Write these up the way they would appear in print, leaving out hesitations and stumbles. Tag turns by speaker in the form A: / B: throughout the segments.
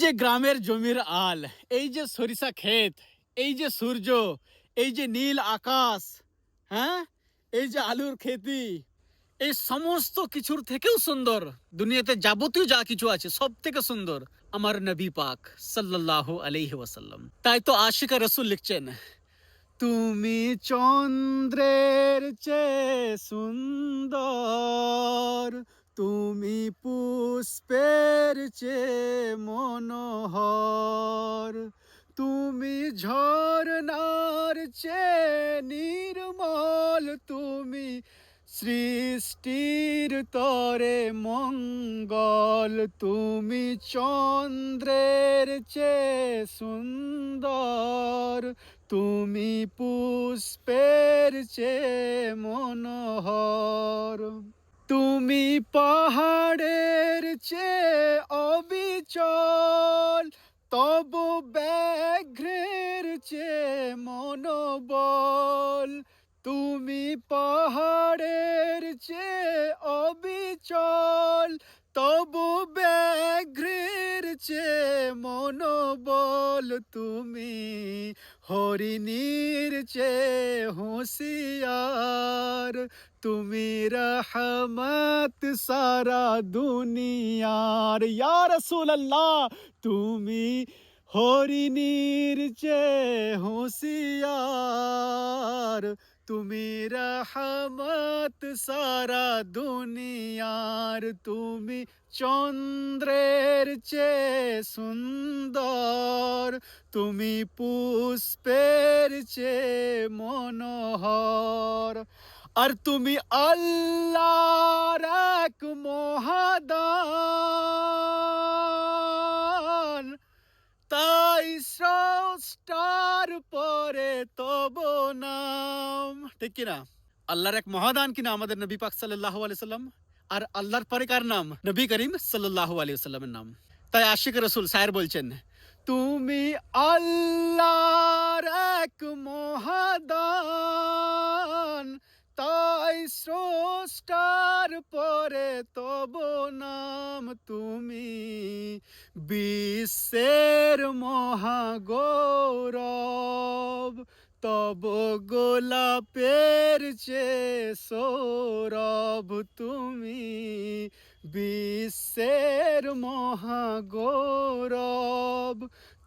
A: যে গ্রামের জমির আল, এই যে সরিষা ক্ষেত, এই যে সূর্য, এই যে নীল আকাশ, হ্যাঁ, এই যে আলুর খেতি, এই সমস্ত কিছুর থেকেও সুন্দর, দুনিয়াতে যাবতীয় যা কিছু আছে সব থেকে সুন্দর আমার নবী পাক সাল্লাল্লাহু আলাইহি ওয়াসাল্লাম। তাই তো আশিকা রসুল লিখছেন, তুমি চন্দ্রের চেয়ে সুন্দর, তুমি পুষ্পের চেয়ে মনোহর, তুমি ঝরনার চেয়ে নির্মল, তুমি সৃষ্টির তরে মঙ্গল, তুমি চন্দ্রের চেয়ে সুন্দর, তুমি পুষ্পের চেয়ে মনোহর, তুমি পাহাড়ের চেয়ে অবিচল, তবু ব্যাঘ্রের চেয়ে মনোবল, তুমি পাহাড়ের চেয়ে অবিচল, তবু ব্যাঘ্রের চেয়ে মনোবল, তুমি হরিণীর চেয়ে হুঁশিয়ার, তুমি রহমত সারা দুনিয়ার, ইয়া রাসূলুল্লাহ, তুমি হরিণীর চেয়ে হুঁশিয়ার, তুমি রহমত সারা দুনিয়ার, তুমি চন্দ্রের চেয়ে সুন্দর, তুমি পুষ্পের চেয়ে মনোহর, আর তুমি আল্লাহর এক মহাদান, তাই স্রষ্টার পরে তব নাম। ঠিক কিনা? আল্লাহর এক মহাদান কিনা আমাদের নবী পাক সাল্লাল্লাহু আলাইহি সাল্লাম, আর আল্লাহর পরে কার নাম? নবী করিম সাল্লাল্লাহু আলাইহি সাল্লামের নাম। তাই আশিক রসুল শায়ের বলছেন, তুমি আল্লাহর এক মহাদান, তাই স্রষ্টার পরে তব নাম, তুমি বিশ্বের মহাগৌরব, তব গোলাপের চেয়ে সৌরভ, তুমি বিশ্বের মহাগৌরব,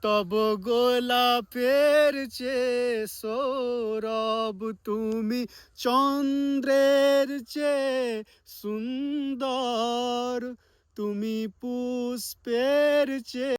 A: তব গোলাপের চেয়ে সৌরভ, তুমি চন্দ্রের চেয়ে সুন্দর, তুমি পুষ্পের চেয়ে